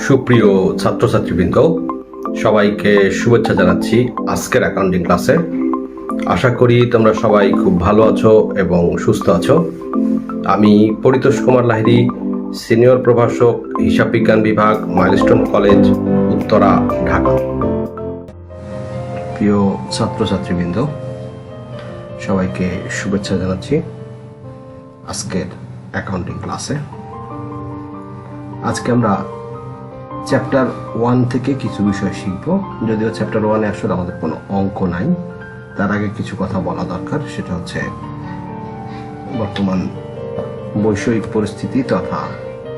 সুপ্রিয় ছাত্রছাত্রীবৃন্দ, সবাইকে শুভেচ্ছা জানাচ্ছি আজকের অ্যাকাউন্টিং ক্লাসে। আশা করি তোমরা সবাই খুব ভালো আছো এবং সুস্থ আছো। আমি পরিতোষ কুমার লাহিড়ী, সিনিয়র প্রভাষক, হিসাব বিজ্ঞান বিভাগ, মাইলস্টোন কলেজ, উত্তরা, ঢাকা। প্রিয় ছাত্রছাত্রীবৃন্দ, সবাইকে শুভেচ্ছা জানাচ্ছি আজকের অ্যাকাউন্টিং ক্লাসে। আজকে আমরা চ্যাপ্টার 1 থেকে কিছু বিষয় শিখব। যদিও চ্যাপ্টার 1-এ আসলে আমাদের কোনো অঙ্ক নাই, তার আগে কিছু কথা বলা দরকার। সেটা হচ্ছে বর্তমান বৈষয়িক পরিস্থিতি তথা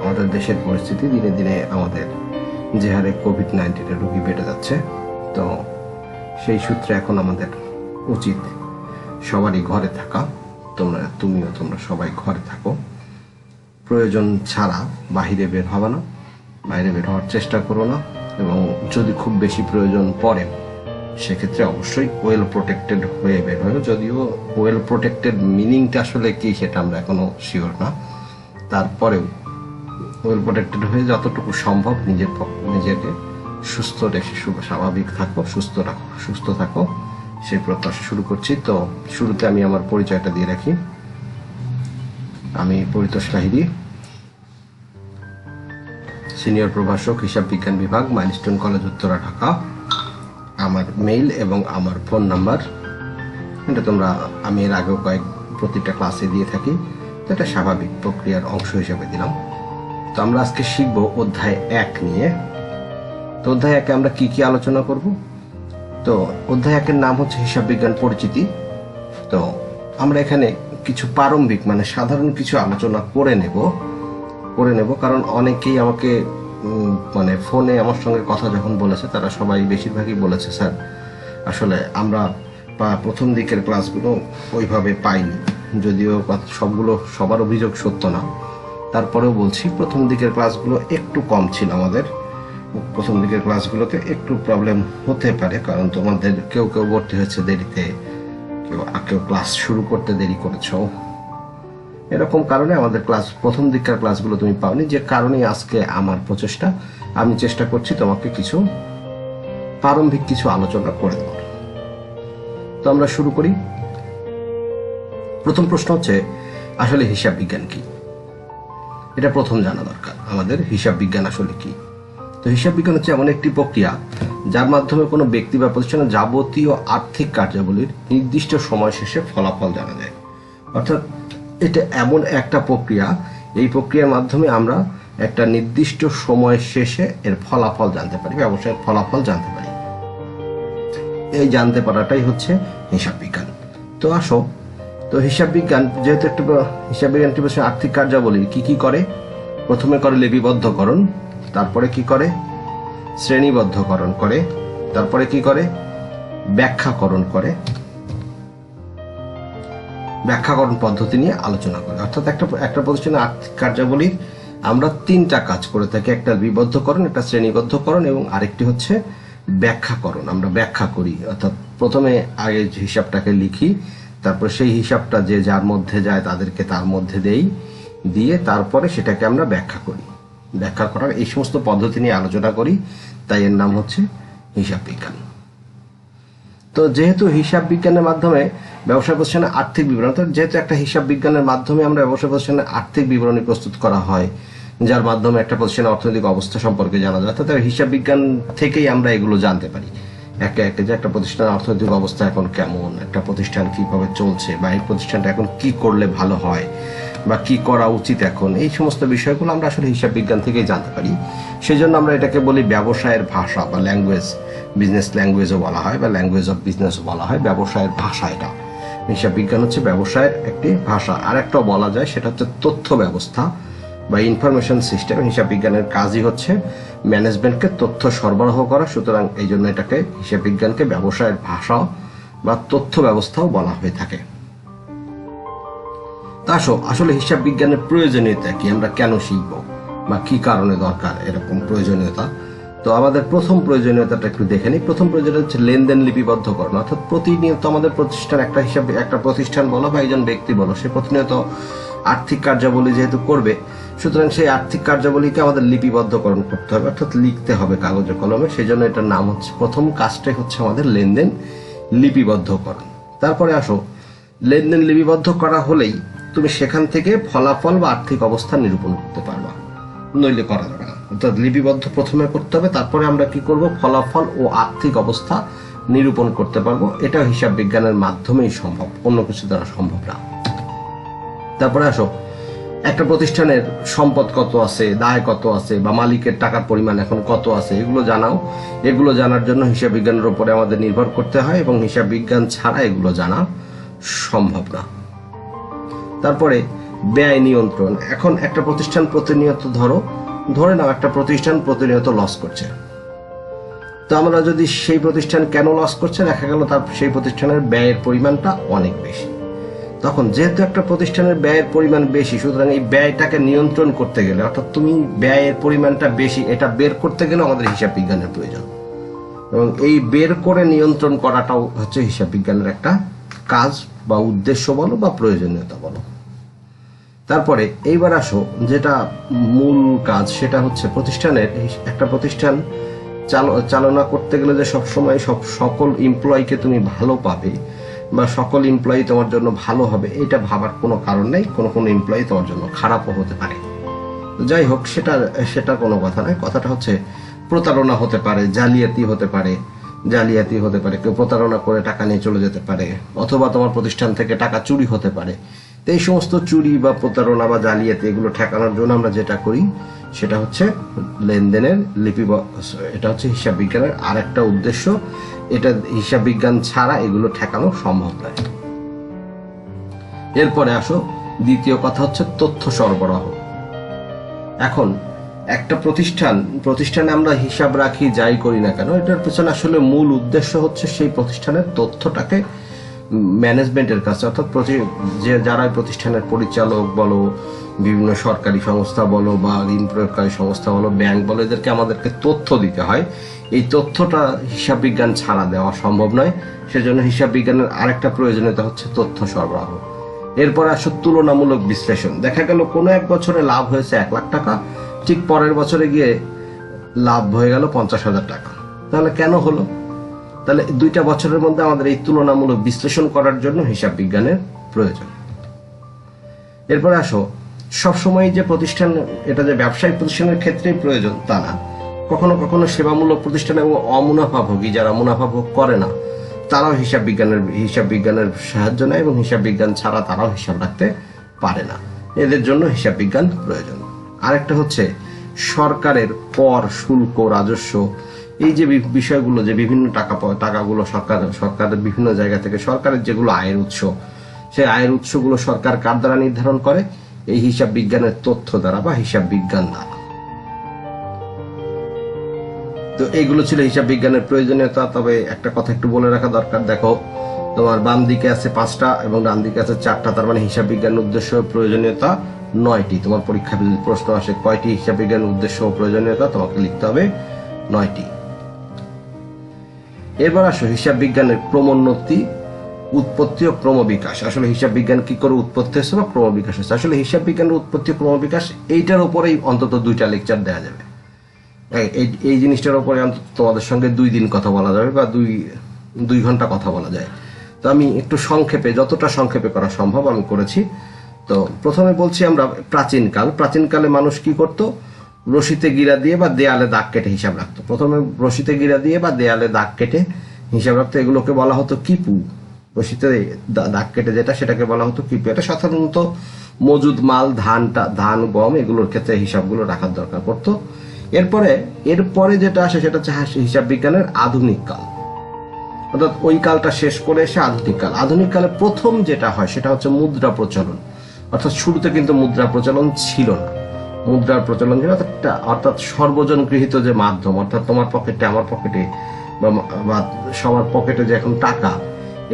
আমাদের দেশের পরিস্থিতি। দিনে দিনে আমাদের যে হারে কোভিড-19 রোগী বেড়ে যাচ্ছে, তো সেই সূত্রে এখন আমাদের উচিত সবারই ঘরে থাকা। তোমরা সবাই ঘরে থাকো, প্রয়োজন ছাড়া বাইরে বের হবে না, বাইরে বের হওয়ার চেষ্টা করো না, এবং যদি খুব বেশি প্রয়োজন পড়ে সেক্ষেত্রে অবশ্যই ওয়েল প্রোটেক্টেড হয়ে বের হয়। যদিও ওয়েল প্রোটেক্টেড মিনিংটা আসলে কি সেটা আমরা এখনো শিওর না, তারপরেও ওয়েল প্রোটেক্টেড হয়ে যতটুকু সম্ভব নিজেকে সুস্থ রেখে স্বাভাবিক থাকো, সুস্থ থাকো, সেই প্রত্যাশা শুরু করছি। তো শুরুতে আমি আমার পরিচয়টা দিয়ে রাখি। আমি পরিতোষ লাহিড়ী, সিনিয়র প্রভাষক, হিসাব বিজ্ঞান বিভাগ, মাইলস্টোন কলেজ, উত্তরা, ঢাকা। আমার মেইল এবং আমার ফোন নাম্বার এটা আমি এর আগেও প্রতিটা ক্লাসে দিয়ে থাকি, তো এটা স্বাভাবিক প্রক্রিয়ার অংশ হিসেবে দিলাম। তো আমরা আজকে শিখব অধ্যায় 1 নিয়ে। তো অধ্যায় 1-এ আমরা কি কি আলোচনা করব? তো অধ্যায় 1-এর নাম হচ্ছে হিসাব বিজ্ঞান পরিচিতি। তো আমরা এখানে কিছু প্রারম্ভিক সাধারণ কিছু আলোচনা করে নেব, কারণ অনেকেই আমাকে ফোনে আমার সঙ্গে কথা যখন বলেছে, তারা সবাই বেশিরভাগই বলেছে, স্যার আসলে আমরা প্রথম দিকের ক্লাসগুলো ওইভাবে পাইনি। যদিও সবার অভিযোগ সত্য না, তারপরেও বলছি প্রথম দিকের ক্লাসগুলো একটু কম ছিল। আমাদের প্রথম দিকের ক্লাসগুলোতে একটু প্রবলেম হতে পারে, কারণ তোমাদের কেউ ভর্তি হয়েছে দেরিতে, কেউ ক্লাস শুরু করতে দেরি করেছো, এরকম কারণে আমাদের প্রথম দিককার ক্লাসগুলো তুমি পাওনি। যে কারণে আজকে আমার প্রচেষ্টা, আমি চেষ্টা করছি তোমাকে কিছু প্রারম্ভিক কিছু আলোচনা করে দেওয়ার। তো আমরা শুরু করি। প্রথম প্রশ্ন হচ্ছে, আসলে হিসাব বিজ্ঞান কি? এটা প্রথম জানা দরকার আমাদের। হিসাব বিজ্ঞান আসলে কি? তো হিসাব বিজ্ঞান হচ্ছে এমন একটি প্রক্রিয়া যার মাধ্যমে কোনো ব্যক্তি বা প্রতিষ্ঠানের যাবতীয় আর্থিক কার্যাবলীর নির্দিষ্ট সময় শেষে ফলাফল জানা যায়। অর্থাৎ এটা এমন একটা প্রক্রিয়া, এই প্রক্রিয়ার মাধ্যমে আমরা একটা নির্দিষ্ট সময় শেষে এর ফলাফল জানতে পারি, ব্যবসায়ের ফলাফল জানতে পারি। এই জানতে পারাটাই হচ্ছে হিসাব বিজ্ঞান। তো আসো, তো হিসাব বিজ্ঞান যেহেতু হিসাব বিজ্ঞানটি আর্থিক কার্যাবলী কি করে? প্রথমে করে লিপিবদ্ধকরণ, তারপরে কি করে? শ্রেণীবদ্ধকরণ করে, তারপরে কি করে? ব্যাখ্যাকরণ করে। ব্যাখ্যাকরণ পদ্ধতি নিয়ে আলোচনা করে। অর্থাৎ একটা প্রতিষ্ঠানের আর্থিক কার্যাবলীর আমরা 3টা কাজ করে থাকি। একটা লিপিবদ্ধকরণ, একটা শ্রেণীবদ্ধকরণ এবং আরেকটি হচ্ছে ব্যাখ্যাকরণ। আমরা ব্যাখ্যা করি, অর্থাৎ প্রথমে আগে হিসাবটাকে লিখি, তারপর সেই হিসাবটা যে যার মধ্যে যায় তাদেরকে তার মধ্যে দিয়ে তারপরে সেটাকে আমরা ব্যাখ্যা করি। ব্যাখ্যা করার এই সমস্ত পদ্ধতি নিয়ে আলোচনা করি, তাই এর নাম হচ্ছে হিসাব বিজ্ঞান। তো যেহেতু হিসাব বিজ্ঞানের মাধ্যমে ব্যবসা প্রতিষ্ঠানের আর্থিক বিবরণ, যেহেতু একটা হিসাব বিজ্ঞানের মাধ্যমে আমরা ব্যবসা প্রতিষ্ঠানের আর্থিক বিবরণী প্রস্তুত করা হয়, যার মাধ্যমে একটা প্রতিষ্ঠানের অর্থনৈতিক অবস্থা সম্পর্কে জানা যায়। অর্থাৎ হিসাব বিজ্ঞান থেকেই আমরা এগুলো জানতে পারি একে একে, যে একটা প্রতিষ্ঠানের অর্থনৈতিক অবস্থা এখন কেমন, একটা প্রতিষ্ঠান কিভাবে চলছে, বা এই প্রতিষ্ঠানটা এখন কি করলে ভালো হয় বা কি করা উচিত এখন, এই সমস্ত বিষয়গুলো আমরা আসলে হিসাব বিজ্ঞান থেকেই জানতে পারি। সেই জন্য আমরা এটাকে বলি ব্যবসায়ের ভাষা বা ল্যাঙ্গুয়েজ, বিজনেস ল্যাঙ্গুয়েজও বলা হয় বা ল্যাঙ্গুয়েজ অফ বিজনেসও বলা হয়। ব্যবসায়ের ভাষা এটা। হিসাব বিজ্ঞান হচ্ছে ব্যবসায়ের একটি ভাষা। আর একটাও বলা যায়, সেটা হচ্ছে তথ্য ব্যবস্থা বা ইনফরমেশন সিস্টেম। হিসাব বিজ্ঞানের কাজই হচ্ছে ম্যানেজমেন্টকে তথ্য সরবরাহ করা। সুতরাং এই জন্য এটাকে হিসাব বিজ্ঞানকে ব্যবসায়ের ভাষা বা তথ্য ব্যবস্থাও বলা হয়ে থাকে। তা আসলে হিসাব বিজ্ঞানের প্রয়োজনীয়তা কি, আমরা কেন শিখব বা কি কারণে দরকার এরকম প্রয়োজনীয়তা? তো আমাদের প্রথম প্রয়োজনীয়তাটা একটু দেখে নিই। প্রথম প্রয়োজনীয়তা হচ্ছে লেনদেন লিপিবদ্ধকরণ। অর্থাৎ প্রতিনিয়ত আমাদের প্রতিষ্ঠান, একটা প্রতিষ্ঠান বলো বা একজন ব্যক্তি বলো, সে প্রতিনিয়ত আর্থিক কার্যাবলী যেহেতু করবে, সুতরাং সেই আর্থিক কার্যাবলীকে আমাদের লিপিবদ্ধকরণ করতে হবে, অর্থাৎ লিখতে হবে কাগজে কলমে। সেই জন্য এটার নাম হচ্ছে, প্রথম কাজটাই হচ্ছে আমাদের লেনদেন লিপিবদ্ধকরণ। তারপরে আসো, লেনদেন লিপিবদ্ধ করা হলেই তুমি সেখান থেকে ফলাফল বা আর্থিক অবস্থা নিরূপণ করতে পারবা, নইলে করা যাবে না। অর্থাৎ লিপিবদ্ধ প্রথমে করতে হবে, তারপরে আমরা কি করব, ফলাফল ও আর্থিক অবস্থা নিরূপণ করতে পারবো। এটা হিসাব বিজ্ঞানের মাধ্যমেই সম্ভব, অন্য কিছু দ্বারা সম্ভব না। তারপরে আসো, একটা প্রতিষ্ঠানের সম্পদ কত আছে, দায় কত আছে, বা মালিকের টাকার পরিমাণ এখন কত আছে, এগুলো জানাও। এগুলো জানার জন্য হিসাব বিজ্ঞানের উপরে আমাদের নির্ভর করতে হয়, এবং হিসাব বিজ্ঞান ছাড়া এগুলো জানা সম্ভব না। তারপরে ব্যয় নিয়ন্ত্রণ। এখন একটা প্রতিষ্ঠান প্রতিনিয়ত ধরে নাও একটা প্রতিষ্ঠান প্রতিনিয়ত লস করছে, তো আমরা যদি সেই প্রতিষ্ঠান কেন লস করছে, দেখা গেল তার সেই প্রতিষ্ঠানের ব্যয়ের পরিমাণটা অনেক বেশি। তখন যেহেতু একটা প্রতিষ্ঠানের ব্যয়ের পরিমাণ বেশি, সুতরাং এই ব্যয়টাকে নিয়ন্ত্রণ করতে গেলে, অর্থাৎ তুমি ব্যয়ের পরিমাণটা বেশি এটা বের করতে গেলে আমাদের হিসাব বিজ্ঞানের প্রয়োজন, এবং এই বের করে নিয়ন্ত্রণ করাটাও হচ্ছে হিসাব বিজ্ঞানের একটা কাজ বা উদ্দেশ্য বলো বা প্রয়োজনীয়তা বলো। তারপরে এইবার আসো, যেটা মূল কাজ সেটা হচ্ছে প্রতিষ্ঠানের, একটা প্রতিষ্ঠান চালনা করতে গেলে যে সবসময় সকল এমপ্লয়িকে তুমি ভালো পাবে বা সকল এমপ্লয়ি তোমার জন্য ভালো হবে, এটা ভাবার কোনো কারণ নেই। কোনো এমপ্লয়ি তোমার জন্য খারাপও হতে পারে। যাই হোক, সেটা কোনো কথা নয়। কথাটা হচ্ছে প্রতারণা হতে পারে, জালিয়াতি হতে পারে, কেউ প্রতারণা করে টাকা নিয়ে চলে যেতে পারে, অথবা তোমার প্রতিষ্ঠান থেকে টাকা চুরি হতে পারে। তো এই সমস্ত চুরি বা প্রতারণা বা জালিয়াতি এগুলো ঠেকানোর জন্য আমরা যেটা করি সেটা হচ্ছে লেনদেনের এটা হচ্ছে হিসাব বিজ্ঞানের আরেকটা উদ্দেশ্য। এটা হিসাব বিজ্ঞান ছাড়া এগুলো ঠেকানো সম্ভব নয়। এরপরে আসো, দ্বিতীয় কথা হচ্ছে তথ্য সরবরাহ। এখন একটা প্রতিষ্ঠানে আমরা হিসাব রাখি, যাই করি না কেন, এটার পেছনে আসলে মূল উদ্দেশ্য হচ্ছে সেই প্রতিষ্ঠানের তথ্যটাকে ম্যানেজমেন্টের কাছে, অর্থাৎ যারা প্রতিষ্ঠানের পরিচালক বলো, বিভিন্ন সরকারি সংস্থা বলো বা ঋণ প্রয়োগকারী সংস্থা বলো, ব্যাংক বলো, এদেরকে আমাদেরকে তথ্য দিতে হয়। এই তথ্যটা হিসাব বিজ্ঞান ছাড়া দেওয়া সম্ভব নয়। সেজন্য হিসাব বিজ্ঞানের আরেকটা প্রয়োজনীয়তা হচ্ছে তথ্য সরবরাহ। এরপর আসো তুলনামূলক বিশ্লেষণ। দেখা গেল কোনো এক বছরে লাভ হয়েছে 1 লাখ টাকা, ঠিক পরের বছরে গিয়ে লাভ হয়ে গেল 50,000 টাকা। তাহলে কেন হলো? তাহলে 2টা বছরের মধ্যে আমাদের এই তুলনামূলক বিশ্লেষণ করার জন্য হিসাব বিজ্ঞানের প্রয়োজন। এরপরে আসো, সবসময় যে প্রতিষ্ঠান, এটা যে ব্যবসায়িক প্রতিষ্ঠানের ক্ষেত্রেই প্রয়োজন তা না। কখনো কখনো সেবামূলক প্রতিষ্ঠান এবং অমুনাফাভোগী যারা মুনাফা ভোগ করে না, তারাও হিসাব বিজ্ঞানের সাহায্য নেয়, এবং হিসাব বিজ্ঞান ছাড়া তারাও হিসাব রাখতে পারে না। এদের জন্য হিসাব বিজ্ঞান প্রয়োজন। আরেকটা হচ্ছে সরকারের কর, শুল্ক, রাজস্ব, এই যে বিষয়গুলো, যে বিভিন্ন টাকাগুলো সরকারের বিভিন্ন জায়গা থেকে সরকারের যেগুলো আয়ের উৎস, সেই আয়ের উৎসগুলো সরকার কার দ্বারা নির্ধারণ করে? এই হিসাব বিজ্ঞানের তথ্য দ্বারা বা হিসাব বিজ্ঞান দ্বারা। তো এইগুলো ছিল হিসাব বিজ্ঞানের প্রয়োজনীয়তা। তবে একটা কথা একটু বলে রাখা দরকার, দেখো তোমার বাম দিকে আছে 5টা এবং ডান দিকে আছে 4টা, তার মানে হিসাব বিজ্ঞানের উদ্দেশ্য প্রয়োজনীয়তা 9টি। তোমার পরীক্ষায় যদি প্রশ্ন আসে কয়টি হিসাব বিজ্ঞানের উদ্দেশ্য ও প্রয়োজনীয়তা, তোমাকে লিখতে হবে 9টি। এরপর আসো হিসাব বিজ্ঞানের ক্রমোন্নতি, উৎপত্তি ও ক্রমবিকাশ। আসলে হিসাব বিজ্ঞান কি করে উৎপত্তি হয়েছে বা ক্রমবিকাশ হয়েছে? আসলে হিসাব বিজ্ঞানের উৎপত্তি ও ক্রমবিকাশ এইটার উপরেই অন্তত 2টা লেকচার দেওয়া যাবে। এই জিনিসটার উপরে অন্তত তোমাদের সঙ্গে 2 দিন কথা বলা যাবে বা 2 ঘন্টা কথা বলা যায়। তো আমি একটু সংক্ষেপে, যতটা সংক্ষেপে করা সম্ভব আমি করেছি। তো প্রথমে বলছি আমরা প্রাচীনকালে মানুষ কি করতো? রশিতে গিরা দিয়ে বা দেয়ালে দাগ কেটে হিসাব রাখতো। প্রথমে রশিতে গিরা দিয়ে বা দেয়ালে দাগ কেটে হিসাব রাখতো। এগুলোকে বলা হতো কিপু। রশিতে দাগ কেটে যেটা, সেটাকে বলা হতো কিপু। এটা সাধারণত মজুদ মাল, ধান, গম এগুলোর ক্ষেত্রে হিসাবগুলো রাখার দরকার পড়তো। এরপরে যেটা আসে সেটা হচ্ছে হিসাব বিজ্ঞানের আধুনিক কাল, অর্থাৎ ওই কালটা শেষ করে এসে আধুনিক কাল। আধুনিক কালে প্রথম যেটা হয় সেটা হচ্ছে মুদ্রা প্রচলন। অর্থাৎ শুরুতে কিন্তু মুদ্রা প্রচলন ছিল না। মুদ্রার প্রচলন ছিল অর্থাৎ সর্বজন গৃহীত যে মাধ্যম, অর্থাৎ তোমার পকেটে, আমার পকেটে বা সবার পকেটে যে এখন টাকা,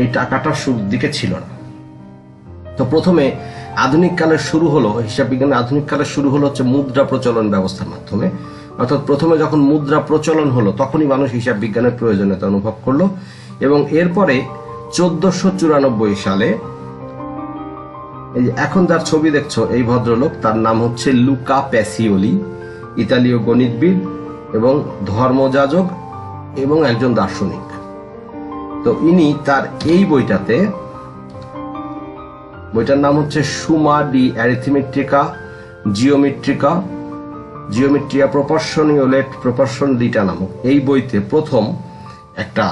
এই টাকাটা শুরুর দিকে ছিল না। তো প্রথমে আধুনিক কালের শুরু হলো, হিসাব বিজ্ঞানের আধুনিক কালের শুরু হলো হচ্ছে মুদ্রা প্রচলন ব্যবস্থার মাধ্যমে। অর্থাৎ প্রথমে যখন মুদ্রা প্রচলন হলো তখনই মানুষ হিসাব বিজ্ঞানের প্রয়োজনীয়তা অনুভব করলো, এবং এরপরে 1494 সালে এই যে এখন যার ছবি দেখছো এই ভদ্রলোক, তার নাম হচ্ছে লুকা প্যাসিওলি, ইতালীয় গণিতবিদ এবং ধর্মযাজক এবং একজন দার্শনিক। তো ইনি তার এই বইটার নাম হচ্ছে সুমা ডি অ্যারিথমেটিকা জিওমেট্রিয়া প্রপরশনিওলেট প্রপরশন লিটা নামক এই বইতে প্রথম একটা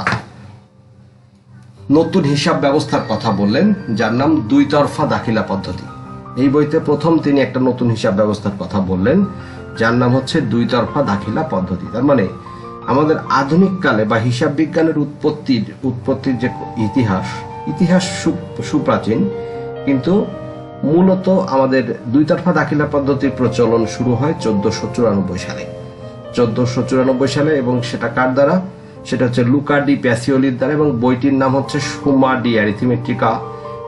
নতুন হিসাব ব্যবস্থার কথা বললেন, যার নাম দুই তরফা দাখিলা পদ্ধতি। এই বইতে প্রথম তিনি একটা নতুন হিসাব ব্যবস্থার কথা বললেন, যার নাম হচ্ছে দুই তরফা দাখিলা পদ্ধতি। তার মানে আমাদের আধুনিক কালে বা হিসাব বিজ্ঞানের উৎপত্তির যে ইতিহাস সুপ্রাচীন, কিন্তু মূলত আমাদের দুই তরফা দাখিলা পদ্ধতির প্রচলন শুরু হয় 1494 সালে এবং সেটা কার দ্বারা? সেটা হচ্ছে লুকা ডি প্যাসিওলির দ্বারা, এবং বইটির নাম হচ্ছে সুমা ডি অ্যারিথমেটিকা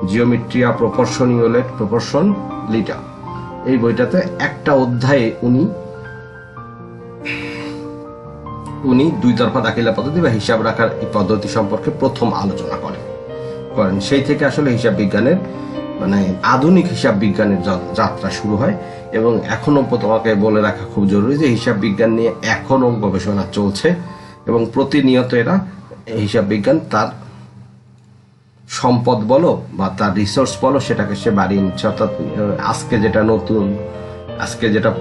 জিওমেট্রিয়া প্রপরশনিওলেট প্রপরশন লিটা। এই বইটাতে একটা অধ্যায়ে উনি দুই তরফা দাখিলা পদ্ধতি বা হিসাব রাখার এই পদ্ধতি সম্পর্কে প্রথম আলোচনা করেন। সেই থেকে আসলে হিসাব বিজ্ঞানের মানে আধুনিক হিসাব বিজ্ঞানের যাত্রা শুরু হয়। এবং এখনো তোমাকে বলে রাখা খুব জরুরি যে হিসাব বিজ্ঞান নিয়ে এখনো গবেষণা চলছে এবং প্রতিনিয়ত এরা হিসাব বিজ্ঞান তার সম্পদ বলো বা তার রিসোর্স বলো সেটাকে সে বাড়িয়ে নিচ্ছে। অর্থাৎ আজকে যেটা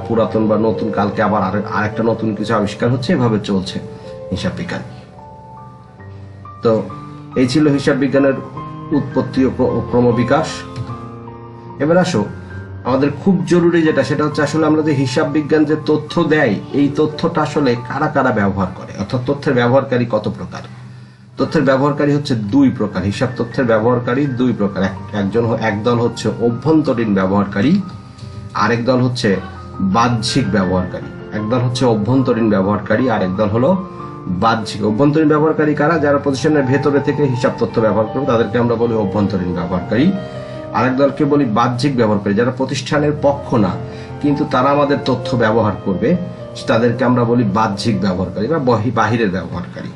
পুরাতন বা নতুন, কালকে আবার আরেকটা নতুন কিছু আবিষ্কার হচ্ছে, এভাবে চলছে হিসাব বিজ্ঞান। তো এই ছিল হিসাব বিজ্ঞানের উৎপত্তি ও ক্রমবিকাশ। এবার আসো আমাদের খুব জরুরি সেটা হচ্ছে আসলে আমরা যে হিসাব বিজ্ঞান যে তথ্য দেয়, এই তথ্যটা আসলে কারা কারা ব্যবহার করে, অর্থাৎ তথ্যের ব্যবহারকারী কত প্রকার। তথ্যের ব্যবহারকারী হচ্ছে দুই প্রকার, হিসাব তথ্যের ব্যবহারকারী দুই প্রকার। একদল হচ্ছে অভ্যন্তরীণ ব্যবহারকারী, আরেক দল হচ্ছে বাহ্যিক ব্যবহারকারী। একদল হচ্ছে অভ্যন্তরীণ ব্যবহারকারী, আরেক দল হলো বাহ্যিক। অভ্যন্তরীণ ব্যবহারকারী কারা? যারা প্রতিষ্ঠানের ভেতরে থেকে হিসাব তথ্য ব্যবহার করবে তাদেরকে আমরা বলি অভ্যন্তরীণ ব্যবহারকারী। আরেক দলকে বলি বাহ্যিক ব্যবহারকারী, যারা প্রতিষ্ঠানের পক্ষ না কিন্তু তারা আমাদের তথ্য ব্যবহার করবে, তাদেরকে আমরা বলি বাহ্যিক ব্যবহারকারী বা বাহিরের ব্যবহারকারী।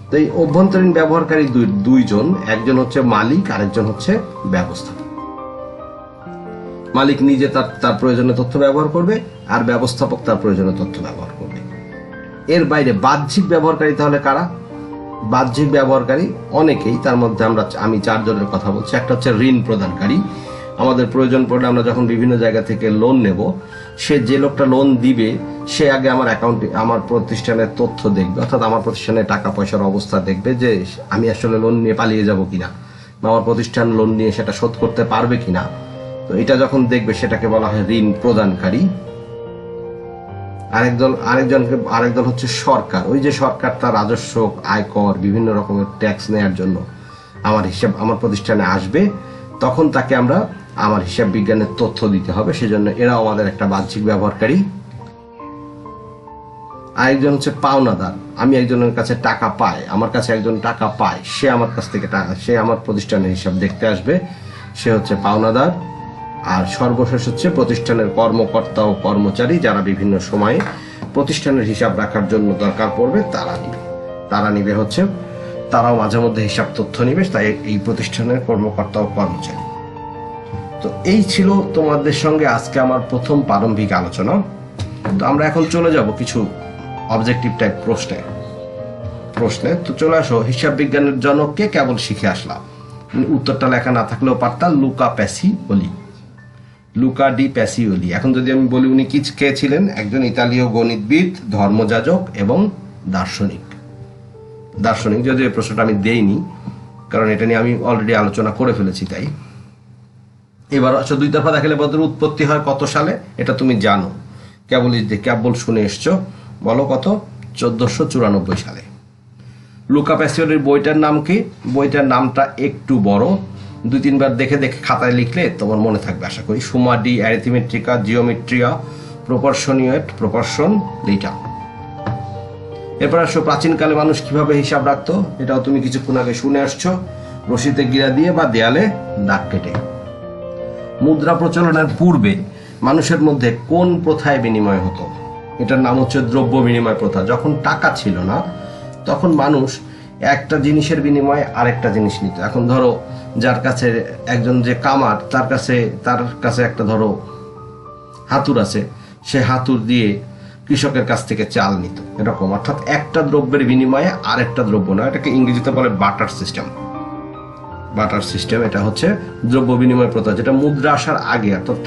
তো এই অভ্যন্তরীণ ব্যবহারকারী দুইজন, একজন হচ্ছে মালিক, আরেকজন হচ্ছে ব্যবস্থাপক। মালিক নিজে তার প্রয়োজনীয় তথ্য ব্যবহার করবে আর ব্যবস্থাপক তার প্রয়োজনীয় তথ্য ব্যবহার করবে। এর বাইরে বাহ্যিক ব্যবহারকারী তাহলে কারা? বাহ্যিক ব্যবহারকারী অনেকেই, তার মধ্যে আমি চারজনের কথা বলছি। একটা হচ্ছে ঋণ প্রদানকারী। আমাদের প্রয়োজন পড়লে আমরা যখন বিভিন্ন জায়গা থেকে লোন নেব, যে লোকটা লোন দিবে সে আগে আমার অ্যাকাউন্টে আমার প্রতিষ্ঠানের তথ্য দেখবে, অর্থাৎ আমার প্রতিষ্ঠানের টাকা পয়সার অবস্থা দেখবে যে আমি আসলে লোন নিয়ে পালিয়ে যাব কিনা বা আমার প্রতিষ্ঠান লোন নিয়ে সেটা শোধ করতে পারবে কিনা। তো এটা যখন দেখবে সেটাকে বলা হয় ঋণ প্রদানকারী। আরেক দল হচ্ছে সরকার। ওই যে সরকার তার রাজস্ব, আয়কর, বিভিন্ন রকমের ট্যাক্স নেওয়ার জন্য আমার প্রতিষ্ঠানে আসবে, তখন তাকে আমরা আমার হিসাব বিজ্ঞানের তথ্য দিতে হবে, সেজন্য এরাও আমাদের একটা বাহ্যিক ব্যবহারকারী। আরেকজন হচ্ছে পাওনাদার। আমি একজনের কাছে টাকা পাই, আমার কাছে একজন টাকা পায়, সে আমার কাছ থেকে সে আমার প্রতিষ্ঠানের হিসাব দেখতে আসবে, সে হচ্ছে পাওনাদার। আর সর্বশেষ হচ্ছে প্রতিষ্ঠানের কর্মকর্তা ও কর্মচারী, যারা বিভিন্ন সময়ে প্রতিষ্ঠানের হিসাব রাখার জন্য দরকার পড়বে তারাও মাঝে মধ্যে হিসাব তথ্য নিবে, তাই এই প্রতিষ্ঠানের কর্মকর্তা ও কর্মচারী। তো এই ছিল তোমাদের সঙ্গে আজকে আমার প্রথম প্রারম্ভিক আলোচনা। তো আমরা এখন চলে যাব কিছু অবজেক্টিভ টাইপ প্রশ্নে। তো চলে আসো, হিসাব বিজ্ঞানের জনককে কেবল শিখে আসলাম। উত্তরটা লেখা না থাকলেও পারতাম, লুকা ডি প্যাসিওলি। এখন যদি আমি বলি উনি কে ছিলেন? একজন ইতালীয় গণিতবিদ, ধর্মযাজক এবং দার্শনিক। যদিও এই প্রশ্নটা আমি দেইনি, কারণ এটা নিয়ে আমি অলরেডি আলোচনা করে ফেলেছি। তাই এবার আসলে দুই দফা দাখিলা পদ্ধতির উৎপত্তি হয় কত সালে? এটা তুমি জানো, কেবল শুনে এসছো। বলো কত? 1494 সালে। লুকা প্যাসিওলির বইটার নাম কি? বইটার নামটা একটু বড়, 2-3 বার দেখে খাতায় লিখলে তোমার মনে থাকবে আশা করি। সুমা ডি অ্যারিথমেটিকা জিওমেট্রিয়া প্রপরশনিওলেট প্রপরশন লিটা। এরপর আসো, প্রাচীনকালে মানুষ কিভাবে হিসাব রাখতো? এটাও তুমি কিছুক্ষণ আগে শুনে আসছো, রশিতে গিরা দিয়ে বা দেয়ালে দাগ কেটে। মুদ্রা প্রচলনের পূর্বে মানুষের মধ্যে কোন প্রথায় বিনিময় হতো? এটার নাম হচ্ছে দ্রব্য বিনিময় প্রথা। যখন টাকা ছিল না তখন মানুষ একটা জিনিসের বিনিময়ে আরেকটা জিনিস নিত। এখন ধরো যার কাছে একজন যে কামার তার কাছে একটা ধরো হাতুড় আছে, সে হাতুড় দিয়ে কৃষকের কাছ থেকে চাল নিত, এরকম। অর্থাৎ একটা দ্রব্যের বিনিময়ে আরেকটা দ্রব্য না, এটাকে ইংরেজিতে বলে বাটার সিস্টেম। বাটার সিস্টেম এটা হচ্ছে দ্রব্য বিনিময় প্রথা, যেটা মুদ্রা আসার আগে, অর্থাৎ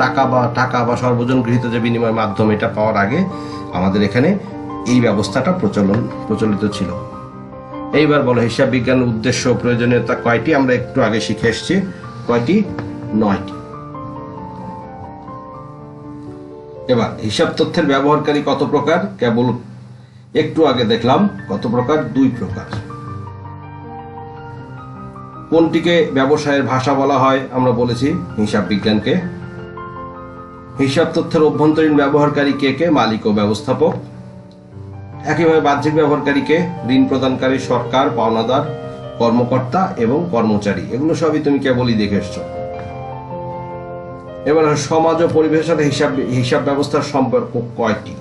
টাকা বা সর্বজন গৃহীত যে বিনিময় মাধ্যম, এটা পাওয়ার আগে আমাদের এখানে এই ব্যবস্থাটা প্রচলিত ছিল। এইবার বলো হিসাব বিজ্ঞানের উদ্দেশ্য ও প্রয়োজনীয়তা কয়টি? আমরা একটু আগে শিখে এসেছি। কয়টি? 9টি। এবার হিসাব তথ্যের ব্যবহারকারী কত প্রকার? কেবল একটু আগে দেখলাম কত প্রকার? 2 প্রকার। কোনটিকে ব্যবসায়ের ভাষা বলা হয়? আমরা বলেছি হিসাব বিজ্ঞানকে। হিসাব তথ্যের অভ্যন্তরীণ ব্যবহারকারী কে কে? মালিক ও ব্যবস্থাপক। একইভাবে বাহ্যিক ব্যবহারকারীকে? ঋণ প্রদানকারী, সরকার, পাওনাদার, কর্মকর্তা এবং কর্মচারী। এগুলো সবই তুমি কেবলই দেখে এসছো। এবার সমাজ ও পরিবেশের সাথে হিসাব ব্যবস্থার সম্পর্ক কয়টি?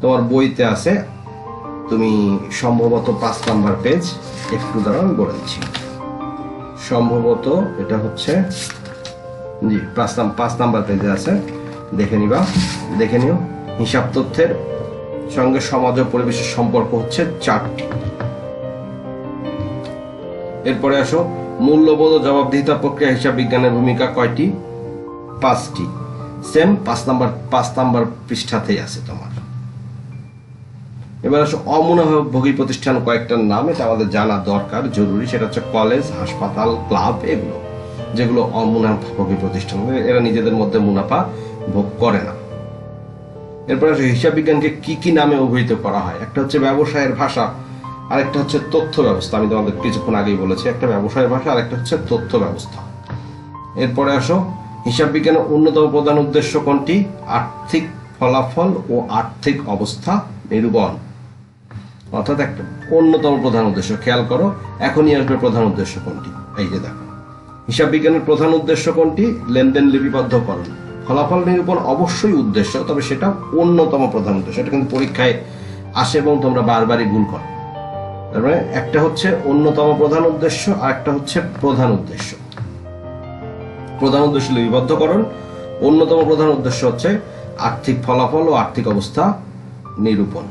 তোমার বইতে আছে, তুমি সম্ভবত 5 নাম্বার পেজ, একটু দ্বারা আমি বলে দিচ্ছি। সম্ভবত এটা হচ্ছে, জি 5 নাম্বার পেজে আছে, দেখে নিও। হিসাব তথ্যের সঙ্গে সমাজ ও পরিবেশের সম্পর্ক হচ্ছে 4টি। এরপরে আসো, মূল্যবোধ ও জবাবদিহিতা প্রক্রিয়া হিসাব বিজ্ঞানের ভূমিকা কয়টি? 5টি। সেম 5 নাম্বার পৃষ্ঠাতেই আছে তোমার। এবার আসো, অমুনাভোগী প্রতিষ্ঠান কয়েকটার নাম, এটা আমাদের জানা দরকার, জরুরি। সেটা হচ্ছে কলেজ, হাসপাতাল, ক্লাব, এগুলো যেগুলো অমুনাভোগী প্রতিষ্ঠান, এরা নিজেদের মধ্যে মুনাফা ভোগ করে না। এরপরে আসো, হিসাব বিজ্ঞানকে কি নামে অভিহিত করা হয়? একটা হচ্ছে ব্যবসায়ের ভাষা, আরেকটা হচ্ছে তথ্য ব্যবস্থা। আমি তোমাদের কিছুক্ষণ আগেই বলেছি, একটা ব্যবসায়ের ভাষা, আরেকটা হচ্ছে তথ্য ব্যবস্থা। এরপরে আসো, হিসাব বিজ্ঞানের অন্যতম প্রধান উদ্দেশ্য কোনটি? আর্থিক ফলাফল ও আর্থিক অবস্থা নিরূপণ। অর্থাৎ একটা অন্যতম প্রধান উদ্দেশ্য। খেয়াল করো, এখনই আসবে প্রধান উদ্দেশ্য কোনটি। এই যে দেখো, হিসাব বিজ্ঞানের প্রধান উদ্দেশ্য কোনটি? লেনদেন লিপিবদ্ধকরণ। ফলাফল নিরূপণ অবশ্যই উদ্দেশ্য, তবে সেটা অন্যতম প্রধান উদ্দেশ্য। এটা কিন্তু পরীক্ষায় আসে এবং তোমরা বারবারই ভুল করো। তার মানে একটা হচ্ছে অন্যতম প্রধান উদ্দেশ্য, আর একটা হচ্ছে প্রধান উদ্দেশ্য। প্রধান উদ্দেশ্য লিপিবদ্ধকরণ, অন্যতম প্রধান উদ্দেশ্য হচ্ছে আর্থিক ফলাফল ও আর্থিক অবস্থা নিরূপণ।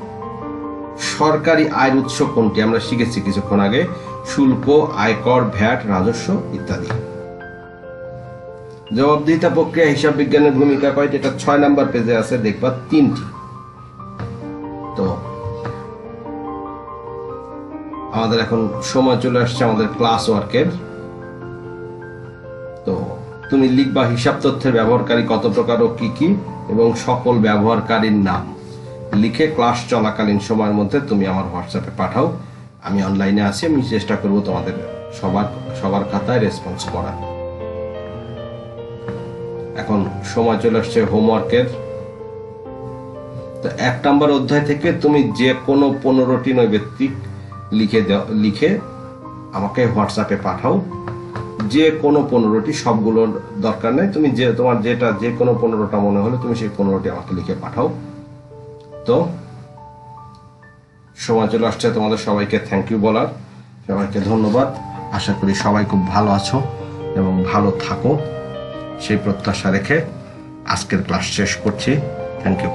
সরকারি আয়ের উৎস কোনটি? আমরা শিখেছি কিছুক্ষণ আগে, শুল্ক, আয়কর, ভ্যাট, রাজস্ব ইত্যাদি। জবাবদিহিতা প্রক্রিয়া হিসাব বিজ্ঞানের ভূমিকা কয়টি? এটা 6 নাম্বার পেজে আছে, দেখবা 3টি। তো আমাদের এখন সময় চলে আসছে আমাদের ক্লাস ওয়ার্কের। তো তুমি লিখবা হিসাব তথ্যের ব্যবহারকারী কত প্রকার ও কি, এবং সকল ব্যবহারকারীর নাম লিখে ক্লাস চলাকালীন সময়ের মধ্যে তুমি আমার হোয়াটসঅ্যাপে পাঠাও। আমি অনলাইনে আছি, আমি চেষ্টা করব তোমাদের সবার খাতায় রেসপন্স করার। এখন সময় চলে আসছে হোমওয়ার্কের। তো 1 নাম্বার অধ্যায় থেকে তুমি যে কোনো 15টি নৈবেত্তিক লিখে আমাকে হোয়াটসঅ্যাপে পাঠাও। যে কোনো 15টি, সবগুলোর দরকার নেই, তুমি তোমার যে কোনো 15টা মনে হলে তুমি সেই 15টি আমাকে লিখে পাঠাও। তো সময় চলে আসছে তোমাদের সবাইকে থ্যাংক ইউ বলার। সবাইকে ধন্যবাদ। আশা করি সবাই খুব ভালো আছো এবং ভালো থাকো, সেই প্রত্যাশা রেখে আজকের ক্লাস শেষ করছি। Thank you.